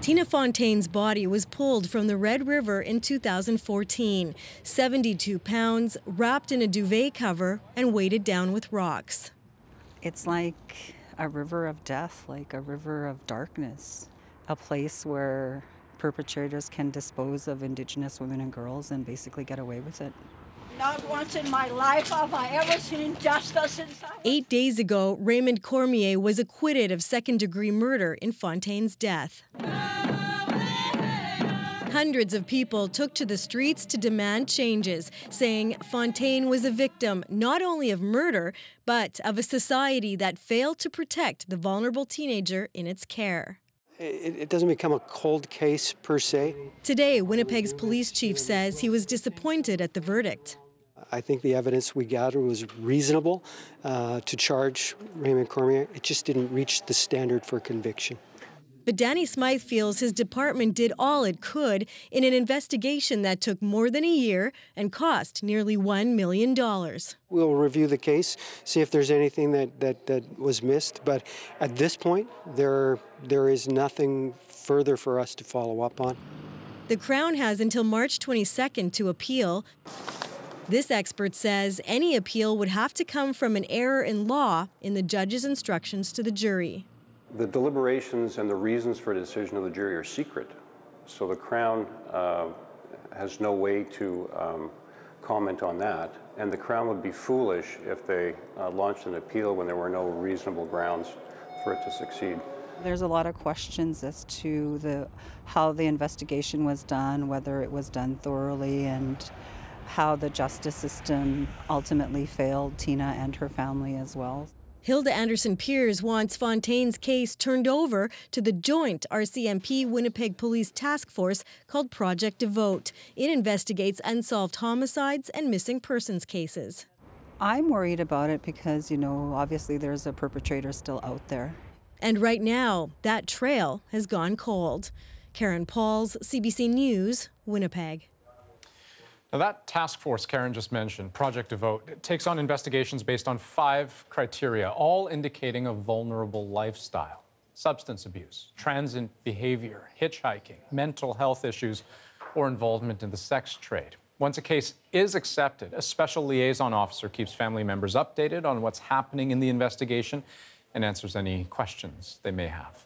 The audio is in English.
Tina Fontaine's body was pulled from the Red River in 2014, 72 pounds, wrapped in a duvet cover and weighted down with rocks. It's like a river of death, like a river of darkness, a place where perpetrators can dispose of Indigenous women and girls and basically get away with it. Not once in my life have I ever seen justice inside. 8 days ago, Raymond Cormier was acquitted of second-degree murder in Fontaine's death. Hundreds of people took to the streets to demand changes, saying Fontaine was a victim not only of murder, but of a society that failed to protect the vulnerable teenager in its care. It doesn't become a cold case per se. Today, Winnipeg's police chief says he was disappointed at the verdict. I think the evidence we gathered was reasonable to charge Raymond Cormier. It just didn't reach the standard for conviction. But Danny Smythe feels his department did all it could in an investigation that took more than a year and cost nearly $1 million. We'll review the case, see if there's anything that was missed. But at this point, there is nothing further for us to follow up on. The Crown has until March 22nd to appeal. This expert says any appeal would have to come from an error in law in the judge's instructions to the jury. The deliberations and the reasons for a decision of the jury are secret, so the Crown has no way to comment on that, and the Crown would be foolish if they launched an appeal when there were no reasonable grounds for it to succeed. There's a lot of questions as to how the investigation was done, whether it was done thoroughly, and how the justice system ultimately failed Tina and her family as well. Hilda Anderson-Piers wants Fontaine's case turned over to the joint RCMP Winnipeg Police Task Force called Project Devote. It investigates unsolved homicides and missing persons cases. I'm worried about it because, obviously there's a perpetrator still out there. And right now, that trail has gone cold. Karen Pauls, CBC News, Winnipeg. Now, that task force Karen just mentioned, Project Devote, takes on investigations based on 5 criteria, all indicating a vulnerable lifestyle: substance abuse, transient behavior, hitchhiking, mental health issues, or involvement in the sex trade. Once a case is accepted, a special liaison officer keeps family members updated on what's happening in the investigation and answers any questions they may have.